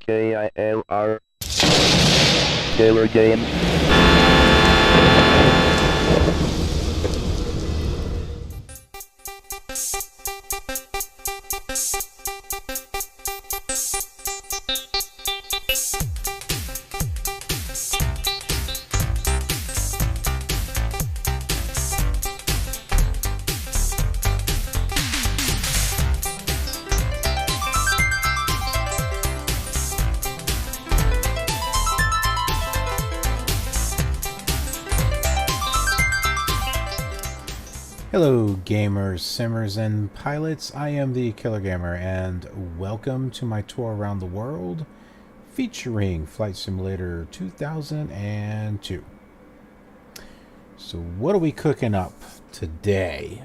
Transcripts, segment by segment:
KILR Killer Games. Hello gamers, simmers, and pilots. I am the Killer Gamer, and welcome to my tour around the world featuring Flight Simulator 2002. So what are we cooking up today?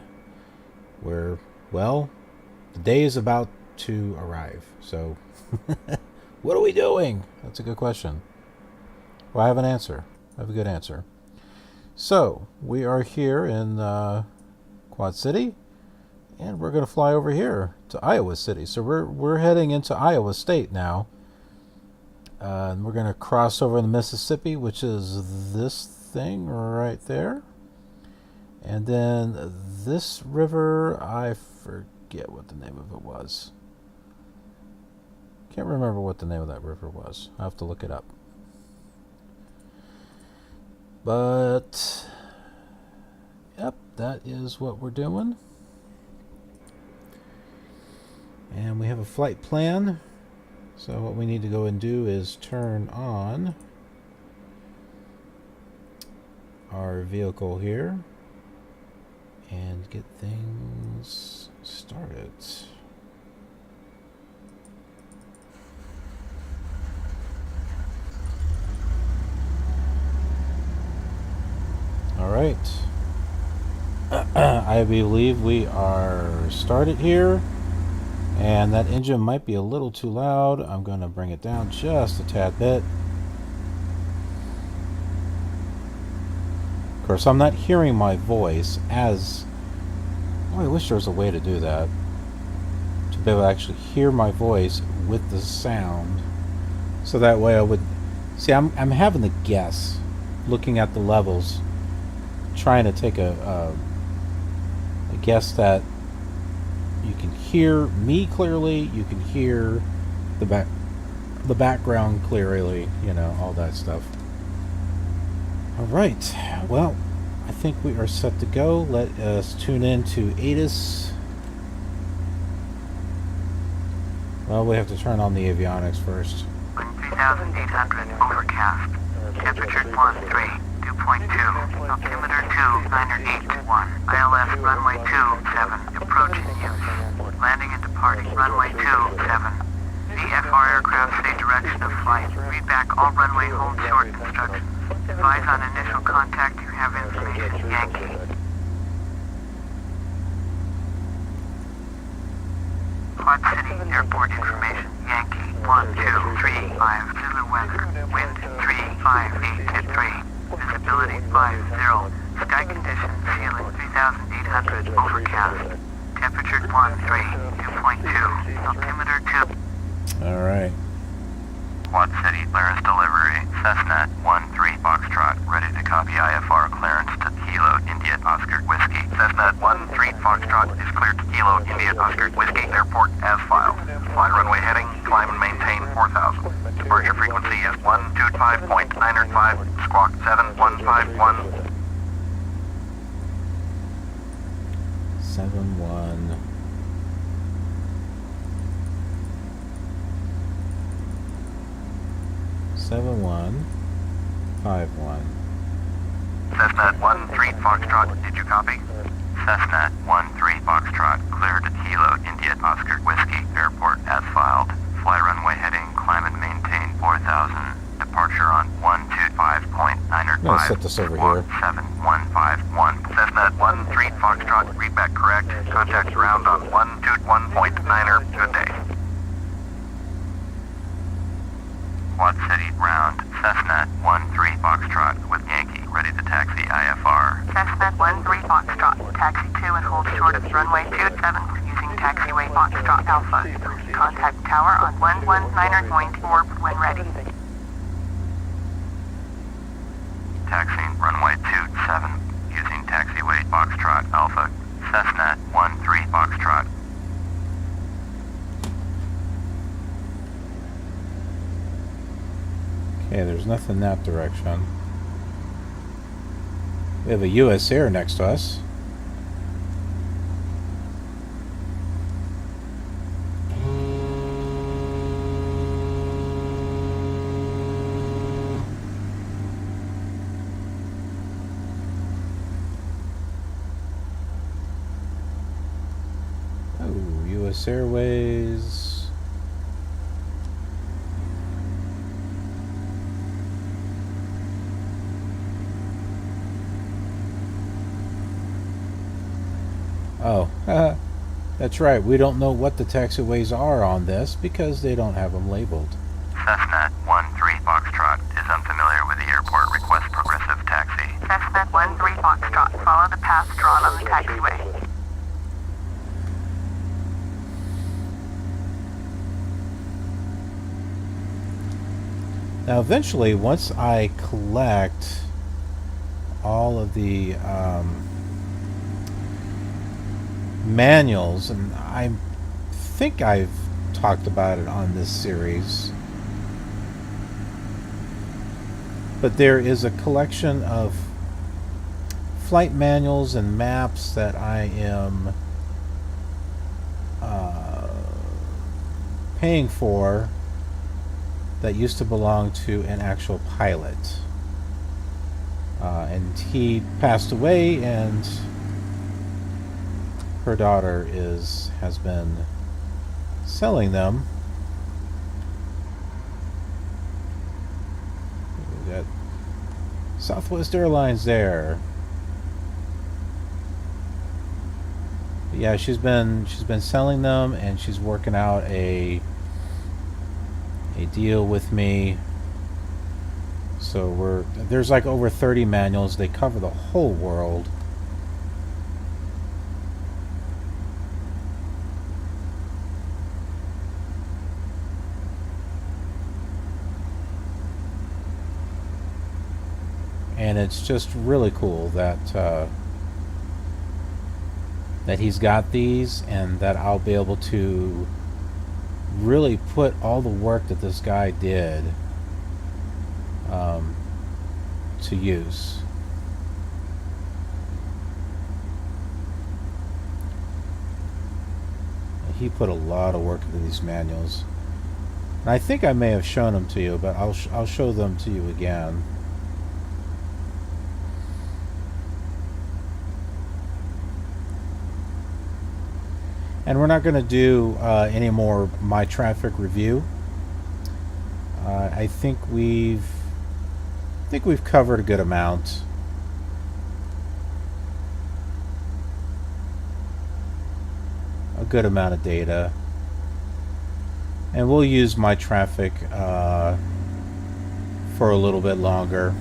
Well, the day is about to arrive. So what are we doing? That's a good question. Well, I have an answer. I have a good answer. So we are here in Quad City, and we're going to fly over here to Iowa City. So we're heading into Iowa State now, and we're going to cross over the Mississippi, which is this thing right there, and then this river, I forget what the name of it was. Can't remember what the name of that river was. I have to look it up. But yep, that is what we're doing. And we have a flight plan. So what we need to go and do is turn on our vehicle here and get things started. All right. I believe we are started here, and that engine might be a little too loud. I'm going to bring it down just a tad bit. Of course, I'm not hearing my voice as... Oh, I wish there was a way to do that, to be able to actually hear my voice with the sound, so that way I would... See, I'm having to guess, looking at the levels, trying to take a guess that you can hear me clearly, you can hear the background clearly, you know, all that stuff. All right, well, I think we are set to go. Let us tune in to ATIS. Well, we have to turn on the avionics first. 3800 overcast. Temperature 13.2. Altimeter 298.1. ILS runway 27. Approaching use. Landing and departing runway 27. VFR aircraft say direction of flight. Read back all runway hold short instructions. Advise on initial contact you have information. Yankee. Quad City Airport information. Yankee 1235. Zulu weather. Wind 358 at 3. Visibility 50. Sky conditions ceiling 3800. Overcast. Temperature 2.2. Altimeter 2. All right. Quad City clearance delivery. Cessna 13 Foxtrot ready to copy IFR clearance to Kilo India Oscar Whiskey. Cessna 13 Foxtrot is cleared to Kilo India Oscar Whiskey Airport as filed. Fly runway heading, climb and maintain 4000. Departure frequency is 125.905, squawk 7151. 71. Cessna 13 Foxtrot, did you copy? Cessna 13 Foxtrot, cleared to Kilo India Oscar Whiskey Airport as filed. Fly runway heading, climb and maintain 4000. Departure on 125.905. I'm gonna set this over here. 7151. Cessna 13 Foxtrot, read back correct. Contact ground on 121.9er. Good day. Quad City ground. Cessna 13 Foxtrot with Yankee ready to taxi IFR. Cessna 13 Foxtrot. Taxi 2 and hold short of runway 27 using taxiway Foxtrot Alpha. request. Contact tower on 119.4 when ready. Taxiing runway 27 using taxiway Foxtrot Alpha, Cessna 13 Foxtrot. Okay, there's nothing in that direction. We have a US Air next to us. Oh, US Airways. Oh, that's right. We don't know what the taxiways are on this because they don't have them labeled. Cessna 13 Foxtrot is unfamiliar with the airport. Request progressive taxi. Cessna 13 Foxtrot. Follow the path drawn on the taxiway. Now, eventually, once I collect all of the manuals, and I think I've talked about it on this series, but there is a collection of flight manuals and maps that I am paying for that used to belong to an actual pilot, and he passed away, and her daughter has been selling them. We got Southwest Airlines there. But yeah, she's been selling them, and she's working out a deal with me. So there's like over 30 manuals. They cover the whole world. And it's just really cool that that he's got these, and that I'll be able to really put all the work that this guy did to use. He put a lot of work into these manuals, and I think I may have shown them to you, but I'll show them to you again. And we're not going to do any more MyTraffic review. I think we've covered a good amount. A good amount of data. And we'll use MyTraffic for a little bit longer.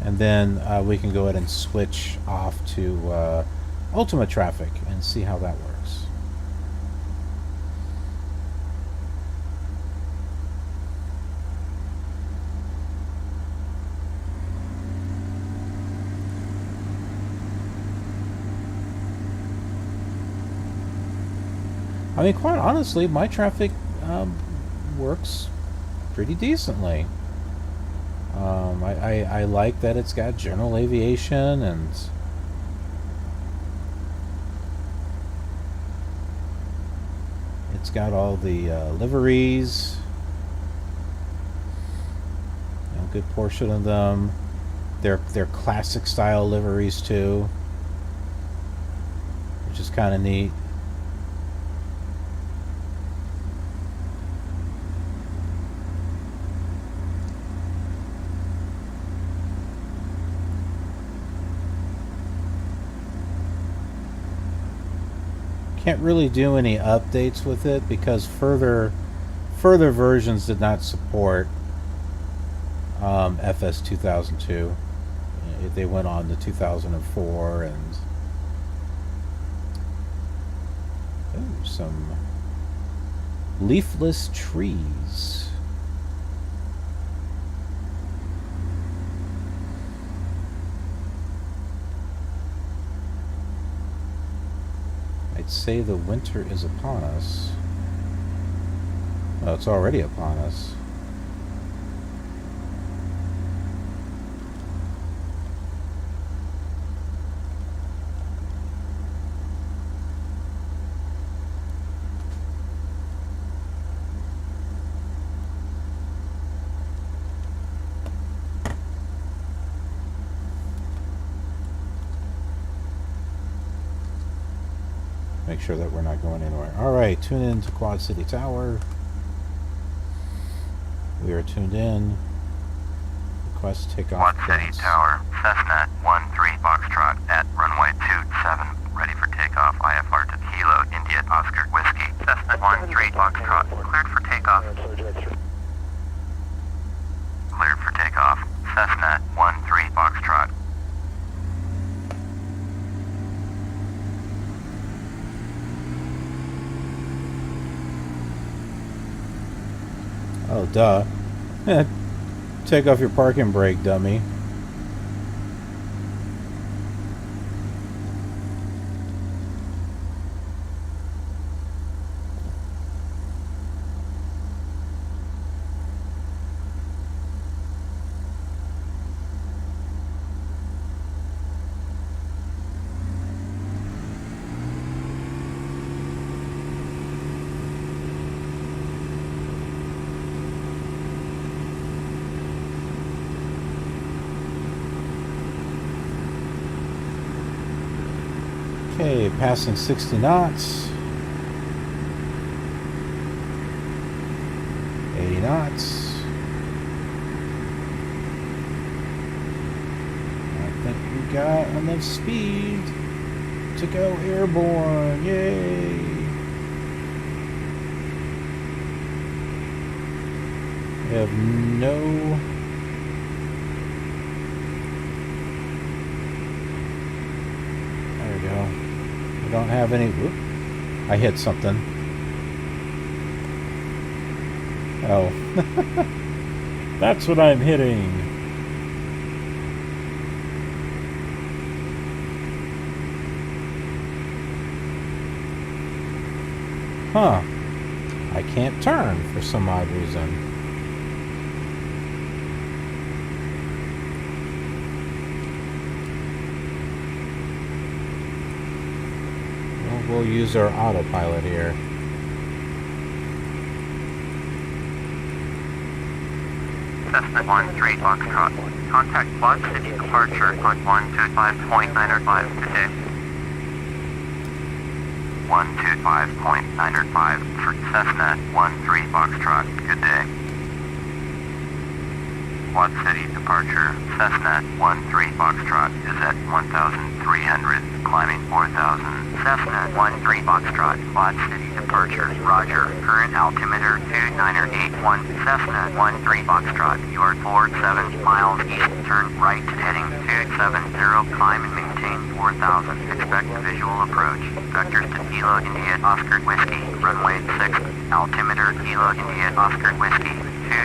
And then we can go ahead and switch off to Ultimate Traffic and see how that works. I mean, quite honestly, MyTraffic works pretty decently. I like that it's got general aviation, and it's got all the liveries, a good portion of them. They're classic style liveries too, which is kind of neat. Can't really do any updates with it because further versions did not support FS2002. they went on to 2004 and some leafless trees. I'd say the winter is upon us. Well, it's already upon us. Make sure that we're not going anywhere. Alright, tune in to Quad City Tower. We are tuned in. Request takeoff. Quad City Tower, Cessna 13 Foxtrot at runway 27. Ready for takeoff. IFR to Kilo, India, Oscar, Whiskey. Cessna 13 Foxtrot, cleared for takeoff. Cleared for takeoff. Cessna 13 Foxtrot. Oh, duh. Take off your parking brake, dummy. Okay, passing 60 knots. 80 knots. I think we got enough speed to go airborne. Yay! We have no... There we go. We don't have any... Whoop. I hit something. Oh. That's what I'm hitting. Huh. I can't turn for some odd reason. We'll use our autopilot here. Cessna 13 Foxtrot. Contact Quad City departure on 125.905 today. 125.905 for Cessna 13 Foxtrot. Good day. Quad City departure. Cessna 13 Foxtrot is at 1,300, climbing 4,000. Cessna 13 Foxtrot, Quad City departure. Roger. Current altimeter 2981. Cessna 13 Foxtrot. You are 47 miles east. Turn right heading 270. Climb and maintain 4,000. Expect visual approach. Vectors to Kilo India Oscar Whiskey. Runway 6. Altimeter Kilo India Oscar Whiskey.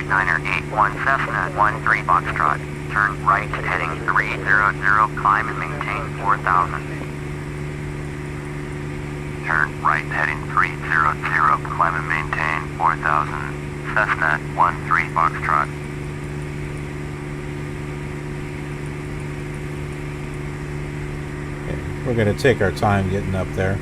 2981. Cessna 13 Foxtrot. Turn right heading 300. Climb and maintain 4,000. Turn right heading 300. Climb and maintain 4,000. Cessna 13 Foxtrot. Okay, we're going to take our time getting up there.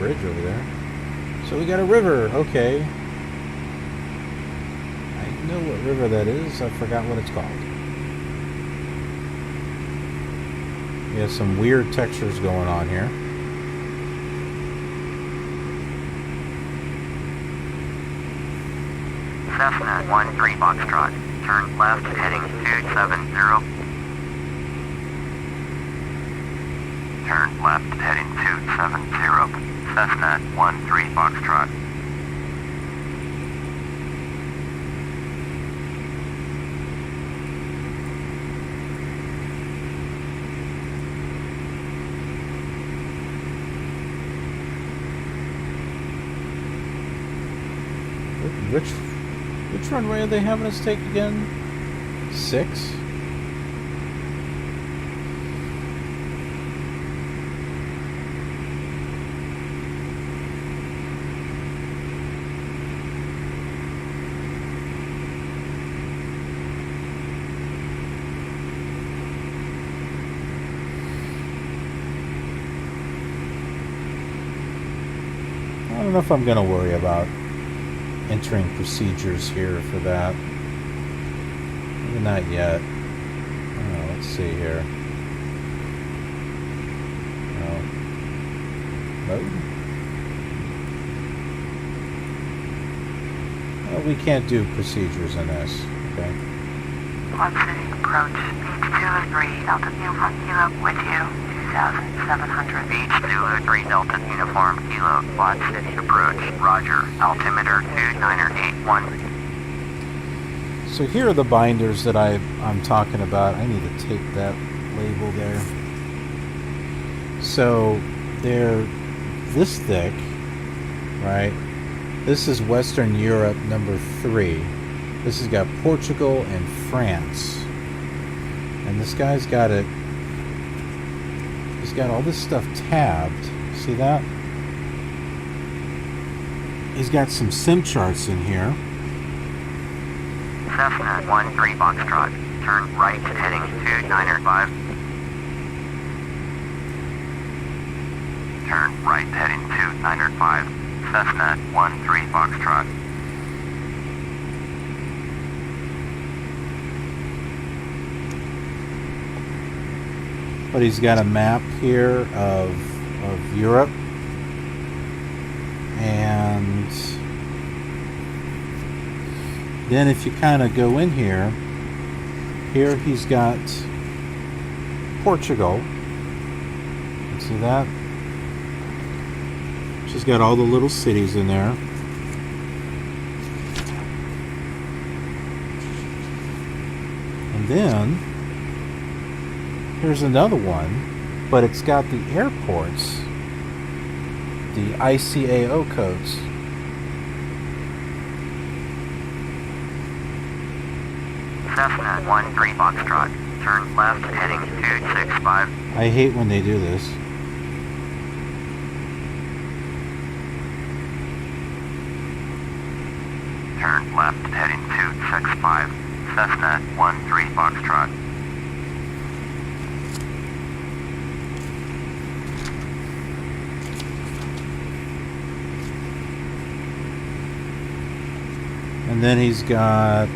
bridge over there. So we got a river, okay. I know what river that is, I forgot what it's called. We have some weird textures going on here. Cessna 13 Foxtrot. Turn left heading 270. Turn left heading 270. Cessna 13 Foxtrot. Which runway are they having us take again? 6? I don't know if I'm going to worry about entering procedures here for that. Maybe not yet. Let's see here. Mode? Well, we can't do procedures in this. Okay. Quad City approach. Beach 203 Delta Uniform Kilo with you. 2,700. Beach 203 Delta Uniform Kilo. Quad City approach. Roger. Altimeter 2981. So here are the binders that I'm talking about. I need to take that label there. So they're this thick, right? This is Western Europe number 3. This has got Portugal and France. And this guy's got it. He's got all this stuff tabbed. See that? He's got some sim charts in here. Cessna 13 Foxtrot. Turn right heading 295. Turn right heading 295. Cessna 13 Foxtrot. But he's got a map here of Europe. And then if you kind of go in here he's got Portugal. You see that? She's got all the little cities in there. And then here's another one, but it's got the airports, the ICAO codes. Cessna 13 Foxtrot. Turn left heading 265. I hate when they do this. Turn left heading 265. Cessna 13 Foxtrot. And then he's got,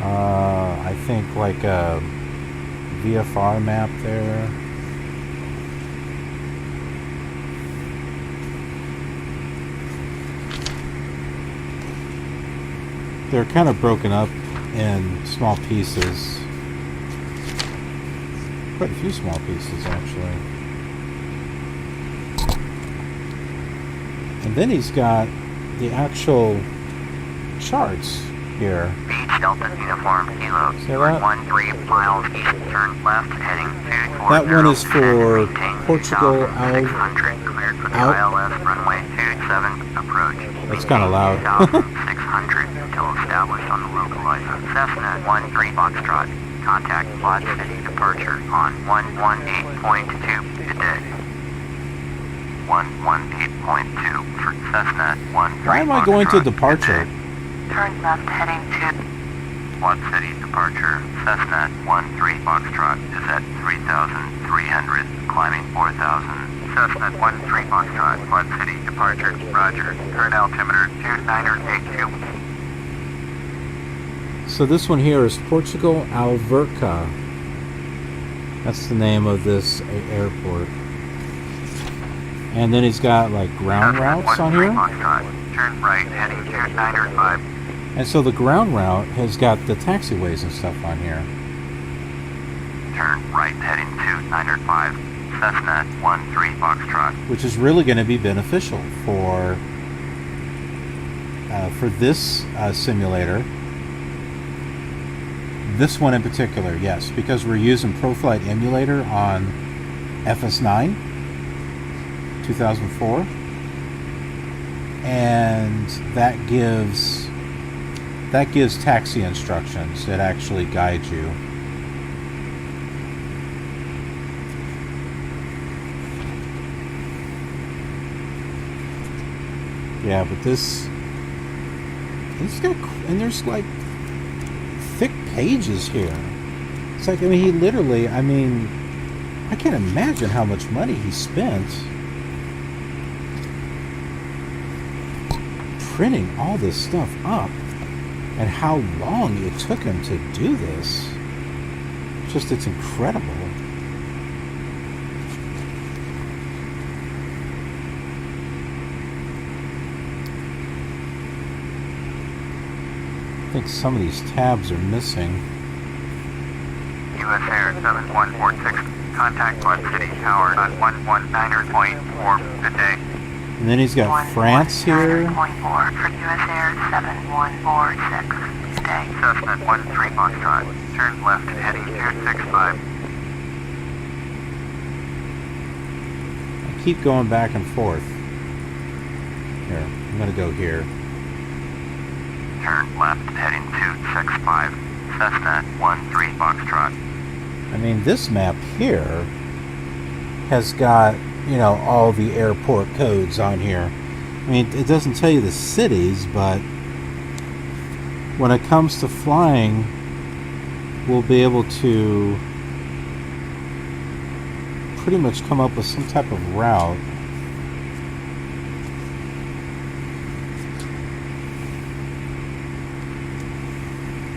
I think, like a VFR map there. They're kind of broken up in small pieces. Quite a few small pieces, actually. And then he's got the actual charts here. Beach Delta Uniform Kilo. See that? 13 miles east. Turn left heading 240. That one is for Portugal out. 600. Cleared for the ILS runway 27 approach. That's kind of loud. 600 until established on the localized Cessna 13 Foxtrot. Contact Quad City departure on 118.2 today. 118.2 for Cessna 13 Why am I going to Foxtrot departure? today. Turn left heading 2. Quad City departure. Cessna 13 Foxtrot is at 3,300, climbing 4,700 Cessna 13 Foxtrot, Quad City, departure, roger. Current altimeter 2982. So this one here is Portugal Alverca. That's the name of this airport. And then he's got like ground routes on here. Foxtrot, turn right, heading 2905. And so the ground route has got the taxiways and stuff on here. Turn right, heading 2905. Cessna 13 Foxtrot. Which is really going to be beneficial for this simulator. This one in particular, yes, because we're using ProFlight Emulator on FS9 2004, and that gives taxi instructions that actually guide you. Yeah, but it's got, and there's like thick pages here. It's like, I mean, he literally, I mean, I can't imagine how much money he spent printing all this stuff up and how long it took him to do this. It's incredible. I think some of these tabs are missing. U.S. Air 7146, contact Quad City Tower on 119.4, good day. And then he's got France here. 119.4 for U.S. Air 7146, good day. Cessna 13 Foxtrot, turn left, heading 265. I keep going back and forth. Here, I'm going to go here. Turn left, heading 265. Cessna 13 Foxtrot. I mean, this map here has got, you know, all the airport codes on here. I mean, it doesn't tell you the cities, but when it comes to flying, we'll be able to pretty much come up with some type of route.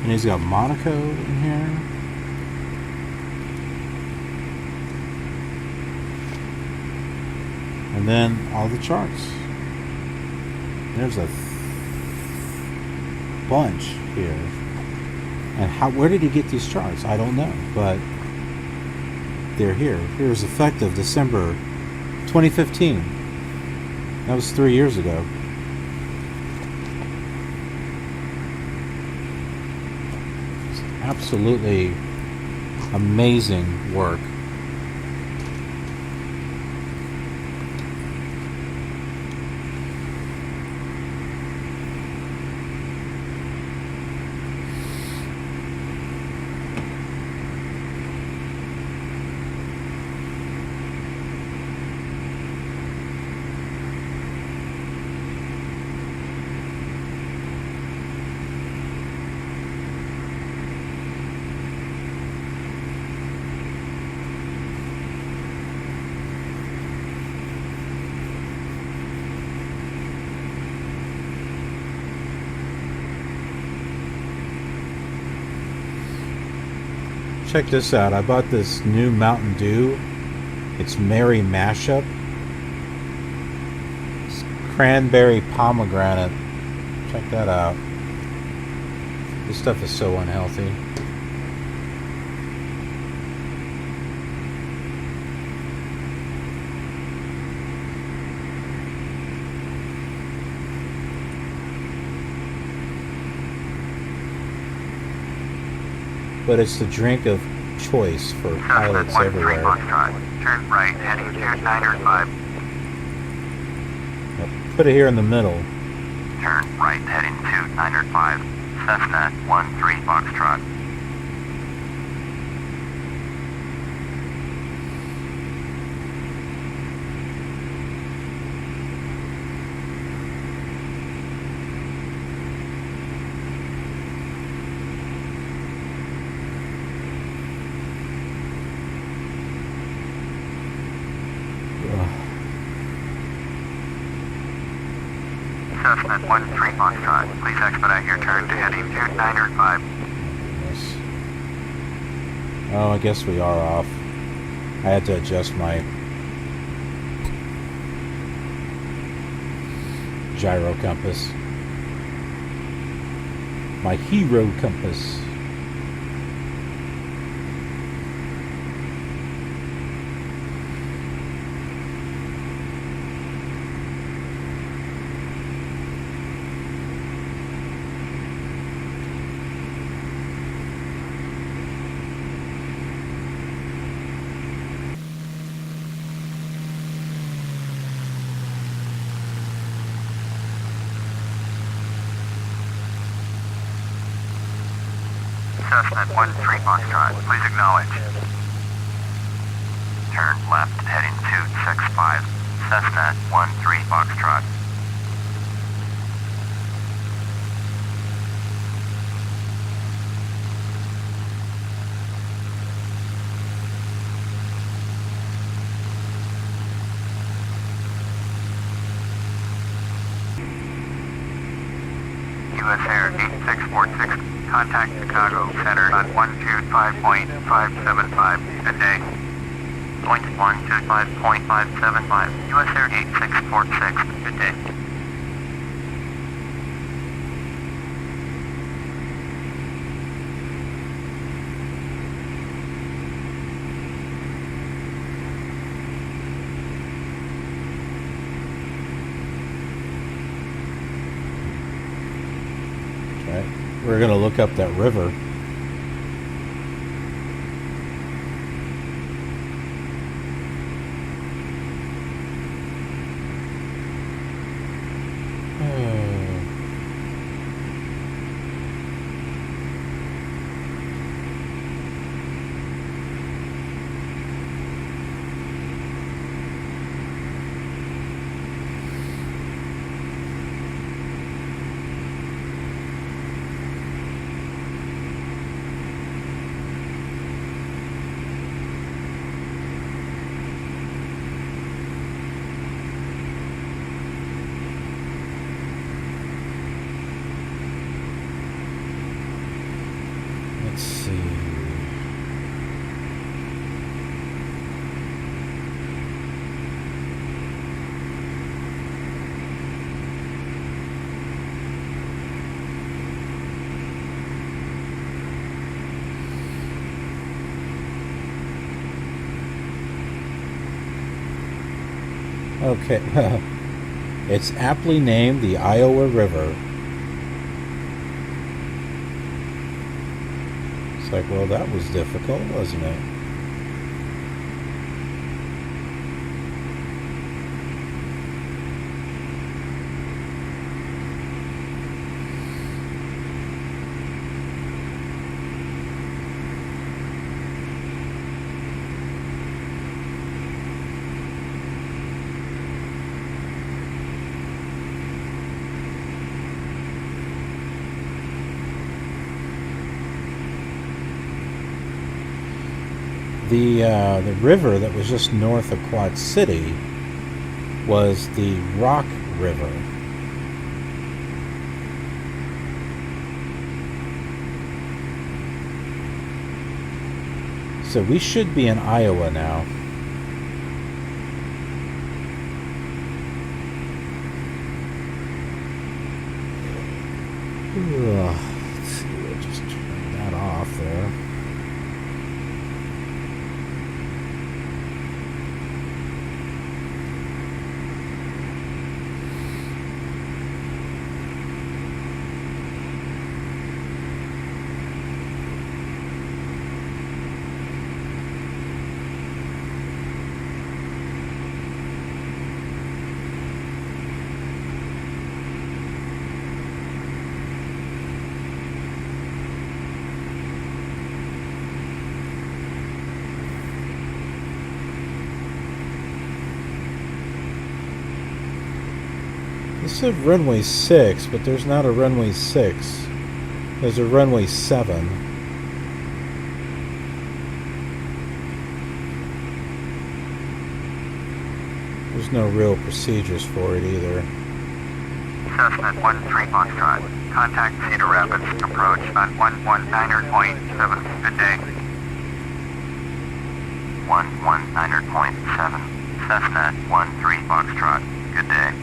And he's got Monaco in here. And then all the charts. There's a bunch here. And where did he get these charts? I don't know, but they're here. Here's effective December 2015. That was 3 years ago. Absolutely amazing work. Check this out. I bought this new Mountain Dew. It's Merry Mashup. It's cranberry pomegranate. Check that out. This stuff is so unhealthy. But it's the drink of choice for pilots everywhere. Turn right, heading 295. Put it here in the middle. Turn right, heading 295. Cessna 13 Foxtrot. Cessna 13 Foxtrot, please expedite your turn to heading 2905. Yes. Oh, I guess we are off. I had to adjust my gyro compass. My hero compass. Cessna 13 Foxtrot, please acknowledge. Turn left heading 265, Cessna 13 Foxtrot. US Air 8646, contact Chicago Center on 125.575, good day. Point 125.575, US Air 8646, good day. We're going to look up that river. Let's see. Okay, it's aptly named the Iowa River. It's like, well, that was difficult, wasn't it? The river that was just north of Quad City was the Rock River. So we should be in Iowa now. Let's see, we'll just turn that off there. This is runway 6, but there's not a runway 6. There's a runway 7. There's no real procedures for it either. Cessna 13 Foxtrot. Contact Cedar Rapids. Approach on 119.7. Good day. 119.7. Cessna 13 Foxtrot. Good day.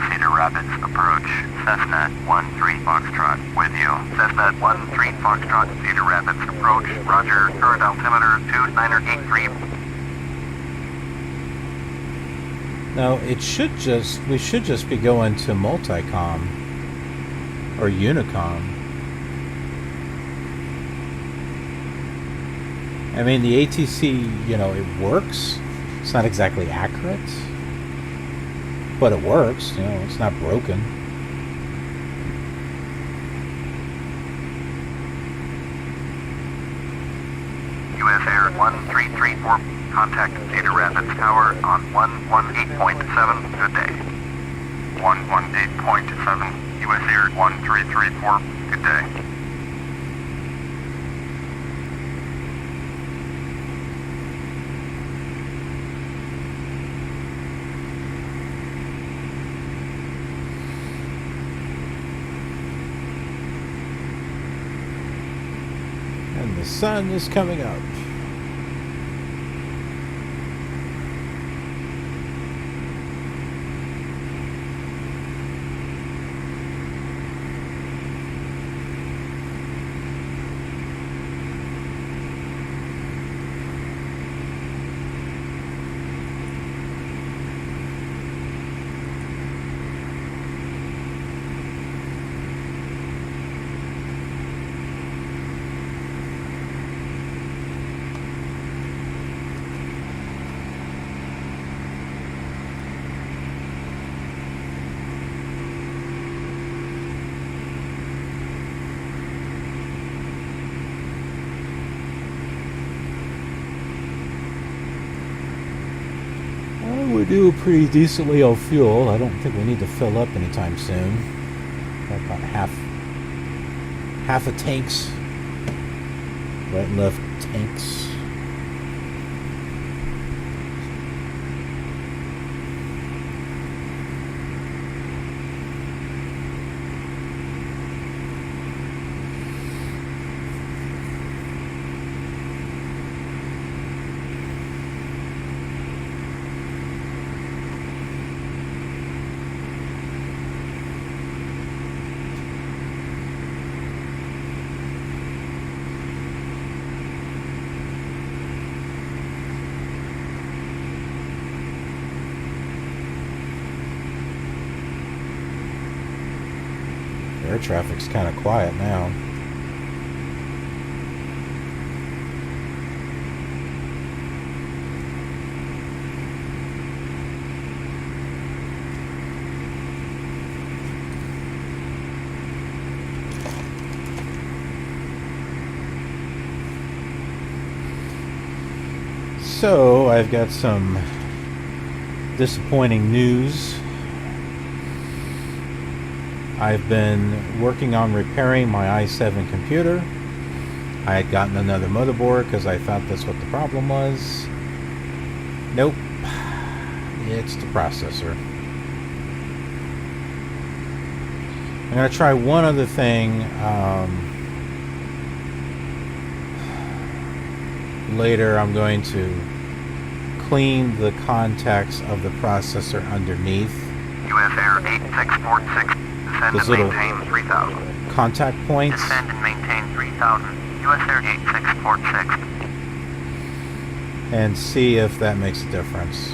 Cedar Rapids approach. Cessna 13 Foxtrot with you. Cessna 13 Foxtrot. Cedar Rapids approach. Roger. Current altimeter 2983. Now we should just be going to multicom or unicom. I mean, the ATC, it works. It's not exactly accurate, but it works. It's not broken. US Air 1334. Contact Cedar Rapids Tower on 118.7. Good day. 118.7. US Air 1334. Good day. And the sun is coming up. We do pretty decently on fuel. I don't think we need to fill up anytime soon. Got about half a tanks. Right and left tanks. Air traffic's kind of quiet now. So, I've got some disappointing news. I've been working on repairing my i7 computer. I had gotten another motherboard because I thought that's what the problem was. Nope. It's the processor. I'm going to try one other thing later. I'm going to clean the contacts of the processor underneath. US Air 8646. Descend and maintain 3000. Contact points. Descend and maintain 3000. US Air 8646. And see if that makes a difference.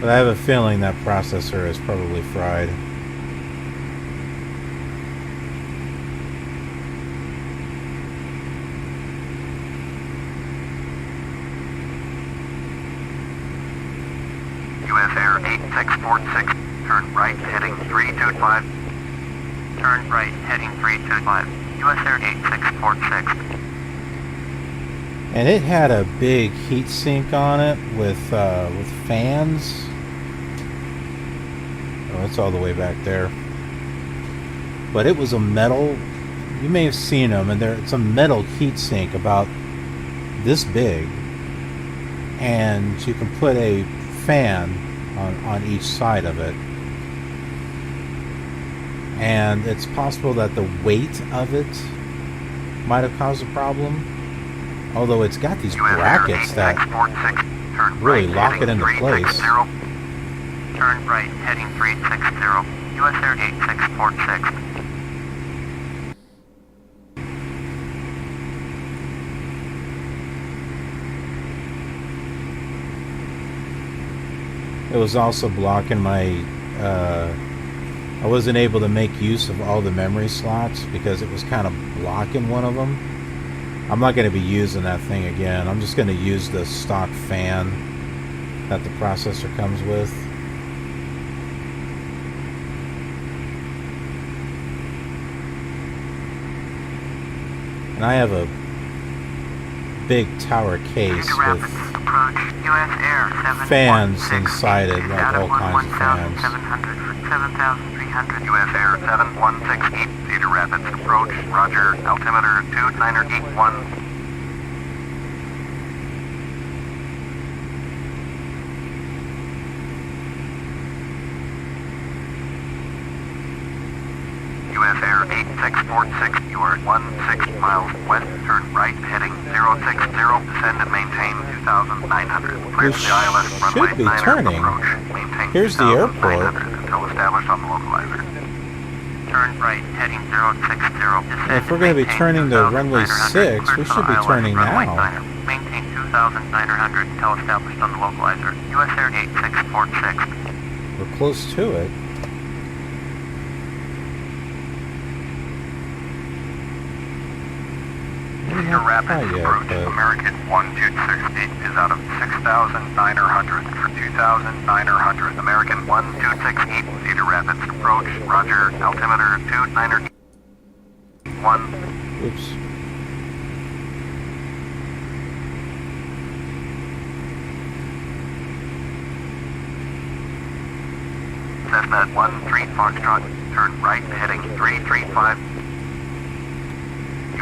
But I have a feeling that processor is probably fried. US Air 8646. Turn right, heading 325. Turn right, heading 325. US Air 8646. And it had a big heat sink on it with fans. Oh, it's all the way back there. But it was a metal. You may have seen them, and it's a metal heat sink about this big, and you can put a fan on each side of it. and it's possible that the weight of it might have caused a problem. Although it's got these brackets that really lock it into place. Turn right, heading 360. US Air 8646. It was also blocking my, I wasn't able to make use of all the memory slots because it was kind of blocking one of them. I'm not going to be using that thing again. I'm just going to use the stock fan that the processor comes with. And I have a big tower case with fans inside it, like all kinds of fans. 7,300. US Air 716, Cedar Rapids approach, roger, altimeter 2981. US Air 8646, you are 16 miles west, turn right, heading 060, descend and maintain 2,900. Clear We the ILS runway should be 9 turning. approach, maintain Here's the airport. 2,900 until established on the localizer. Turn right, heading 060. Well, if we're going to be turning to runway 6, we should be turning now. Maintain 2,900 until established on the localizer. US Air 8646. We're close to it. Cedar Rapids Not yet, approach, but American 1260 is out of 6,900 for 2,900. American 1260, Cedar Rapids approach, roger, altimeter 2981. oops. Cessna 13 Foxtrot, turn right, heading 335.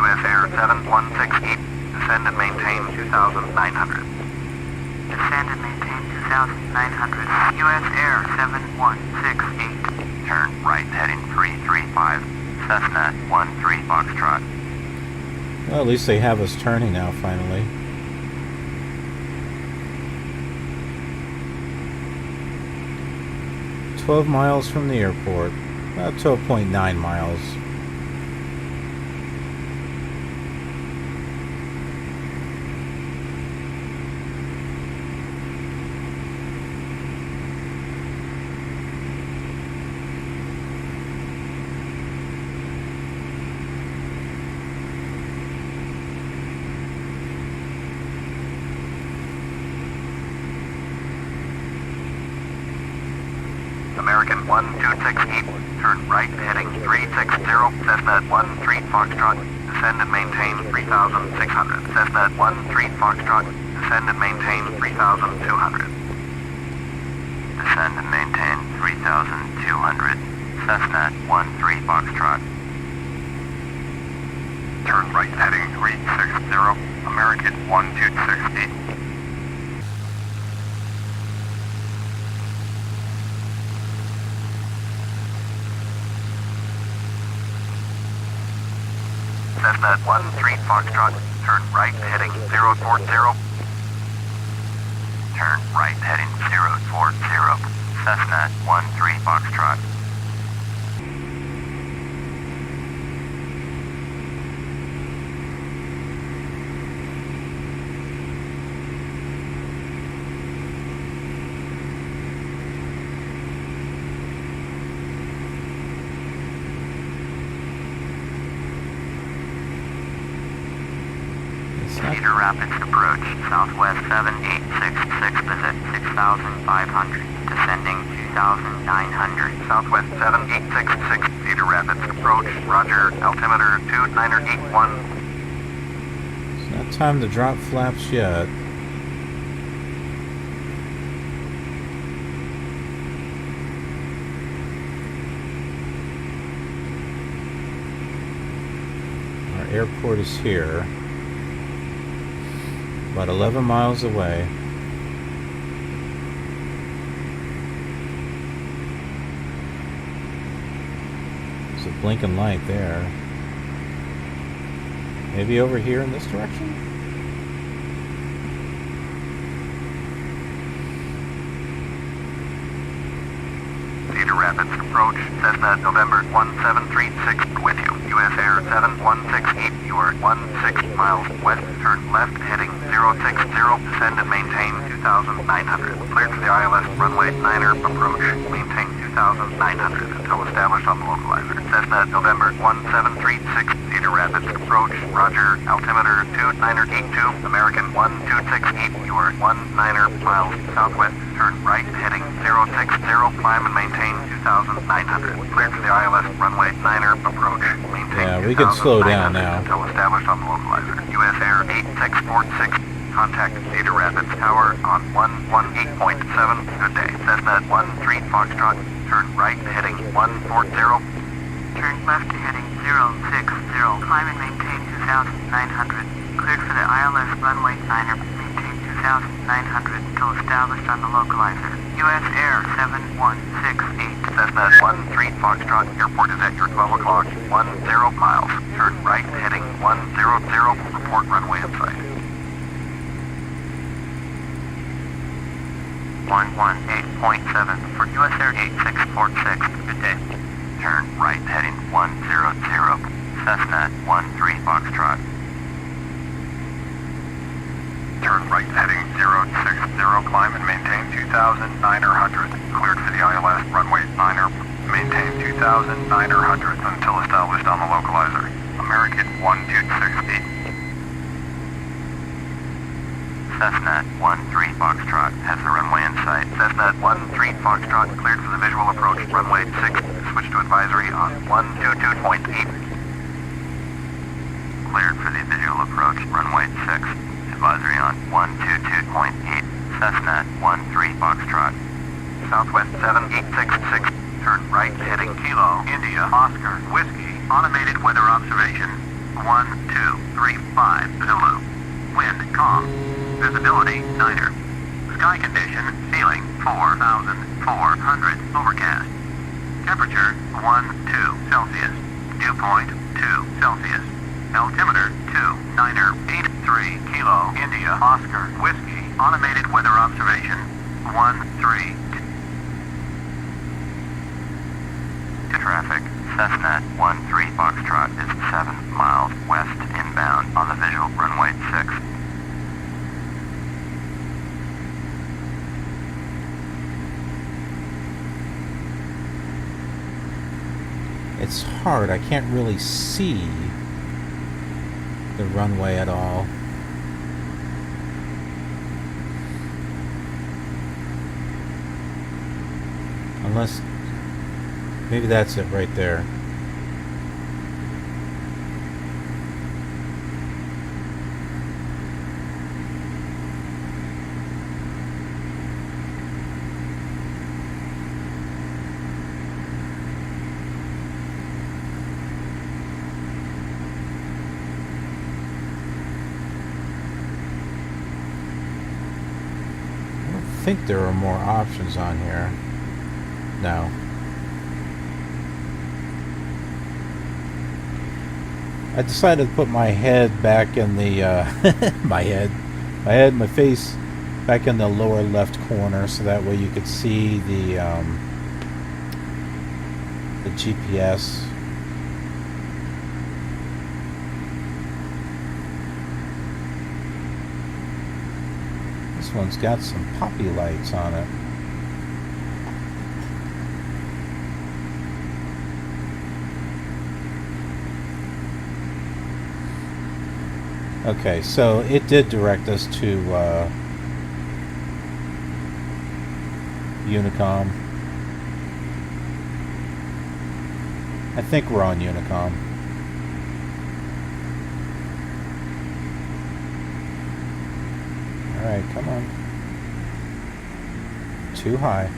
US Air 716, descend and maintain 2,900. Descend and maintain 2,900. US Air 7168. Turn right, heading 335. Cessna 13 Foxtrot. Well, at least they have us turning now, finally. "12 miles from the airport." 12.9 miles. American 1268, turn right, heading 360. Cessna 13 Foxtrot, descend and maintain 3,600. Cessna 13 Foxtrot, descend and maintain 3,200. Descend and maintain 3,200. Cessna 13 Foxtrot. Turn right, heading 360. American 1260. Cessna 13 Foxtrot, turn right, heading 040. Turn right, heading 040. Cessna 13 Foxtrot. Cedar Rapids approach, Southwest 7866, visit 6,500, descending 2,900. Southwest 7866, Cedar Rapids approach, roger, altimeter 2981. It's not time to drop flaps yet. Our airport is here. About 11 miles away. a blinking light there. Maybe over here in this direction? Cedar Rapids approach, Cessna November 1736 with you. US Air 7168, you are 16 miles west, turn left heading 060, descend and maintain 2,900. Cleared for the ILS runway 9er approach, maintain 2,900 until established on the localizer. Cessna November 1736, Cedar Rapids approach, roger, altimeter 2982, American 1268, you are 19 miles southwest, turn right heading 060, climb and maintain 2,900. Cleared for the ILS runway 9er approach, maintain Yeah, we can slow down now. until established on the localizer. US Air 8646, contact Cedar Rapids Tower on 118.7. Good day. Cessna 13 Foxtrot, turn right heading 140. Turn left heading 060. Climb and maintain 2,900. Cleared for the ILS runway 9er. Maintain 2,900 until established on the localizer. US Air 7168. Cessna 13 Foxtrot, airport is at your 12 o'clock, 10 miles. Turn right heading 100. Report runway in sight. 118.7 for US Air 8646. Good day. Turn right heading 100. Cessna 13 Foxtrot. Turn right heading 060, climb and maintain 2,900. Cleared for the ILS runway 9er. Maintain 2,900 until established on the localizer. American 1268. Cessna 13 Foxtrot has the runway in sight. Cessna 13 Foxtrot cleared for the visual approach, runway 6. Switch to advisory on 122.8. Cleared for the visual approach, runway 6. Advisory on 122.8. Cessna 13 Foxtrot. Southwest 7866. Turn right heading Kilo, India, Oscar, Whiskey. Automated weather observation 1235 Zulu. Wind calm. Visibility 9er. Sky condition ceiling 4,400. Overcast. Temperature 12 Celsius. Dew point 2 Celsius. Altimeter 29er 83 Kilo, India, Oscar, Whiskey. Automated weather observation 13. To traffic, Cessna 13 Foxtrot is 7 miles west inbound on the visual runway 6. It's hard. I can't really see the runway at all. Unless, maybe that's it right there. I think there are more options on here. No. I decided to put my head back in the my face back in the lower left corner, so that way you could see the GPS. This one's got some poppy lights on it. Okay, so it did direct us to Unicom. I think we're on Unicom. Alright, come on. Too high.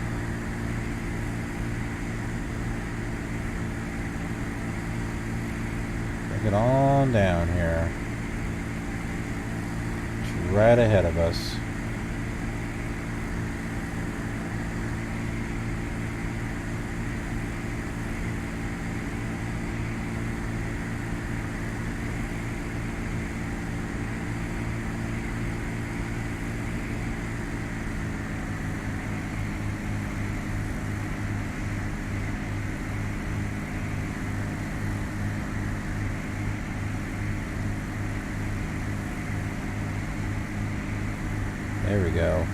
Bring it on down here. It's right ahead of us. There we go.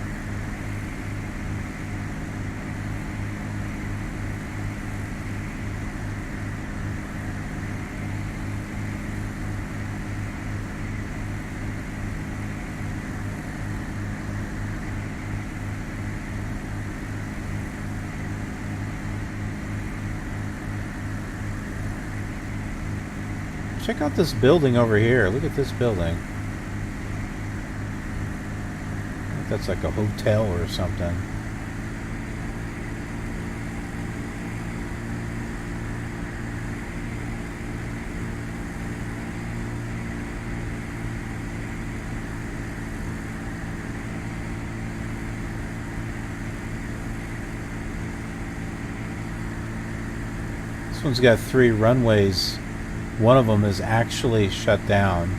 Check out this building over here. Look at this building. I think that's like a hotel or something. This one's got 3 runways. One of them is actually shut down.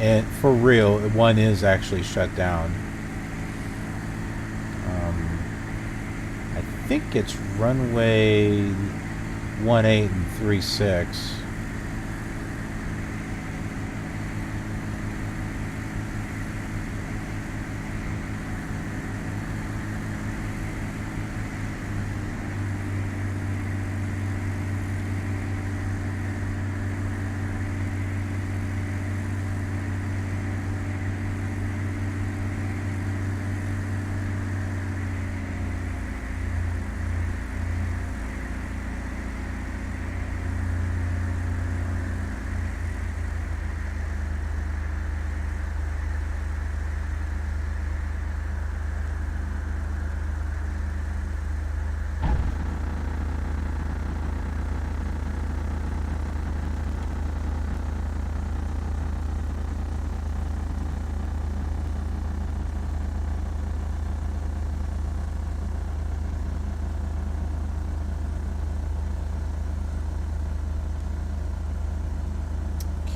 And for real, one is actually shut down. I think it's runway 18 and 36.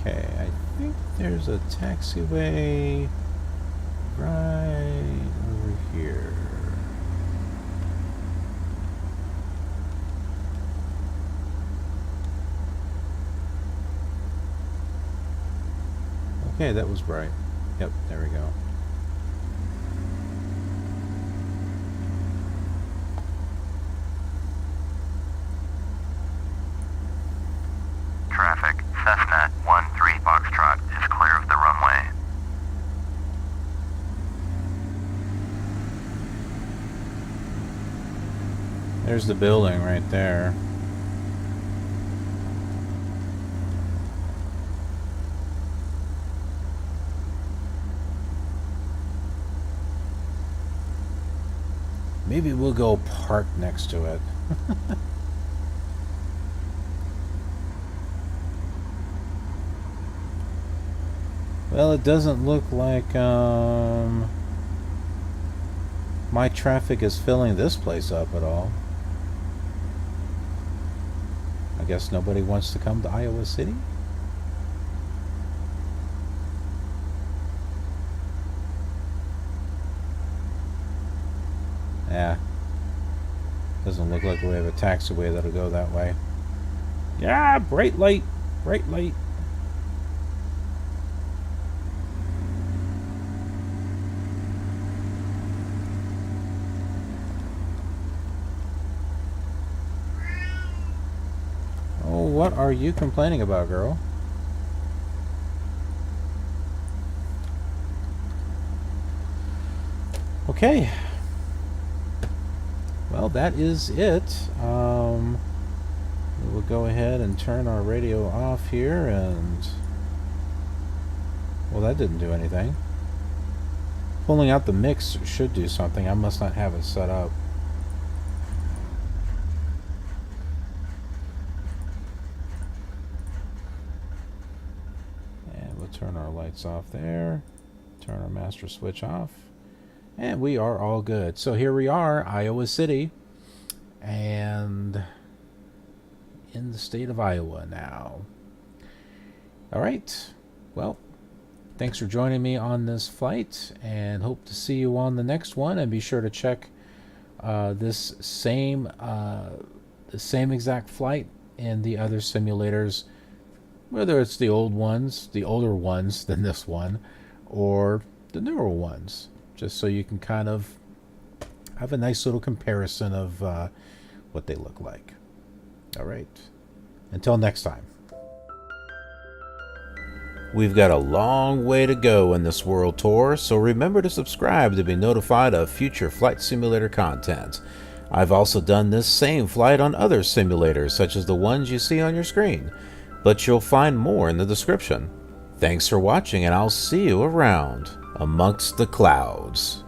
Okay, I think there's a taxiway right over here. Okay, that was right. Yep, there we go. Traffic, Cessna 13 Foxtrot is clear of the runway. There's the building right there. Maybe we'll go park next to it. Well, it doesn't look like MyTraffic is filling this place up at all. I guess nobody wants to come to Iowa City? Yeah. Doesn't look like we have a taxiway that'll go that way. Yeah, bright light. Bright light. Oh, what are you complaining about, girl? Okay. Well, that is it. We'll go ahead and turn our radio off here, and well, that didn't do anything. Pulling out the mix should do something. I must not have it set up. And we'll turn our lights off there. Turn our master switch off. And we are all good. So here we are, Iowa City, and in the state of Iowa now. All right. Well, thanks for joining me on this flight, and hope to see you on the next one. And be sure to check this same exact flight and the other simulators Whether it's the old ones, the older ones than this one, or the newer ones, just so you can kind of have a nice little comparison of what they look like. All right. Until next time. We've got a long way to go in this world tour, so remember to subscribe to be notified of future flight simulator content. I've also done this same flight on other simulators, such as the ones you see on your screen, but you'll find more in the description. Thanks for watching, and I'll see you around amongst the clouds.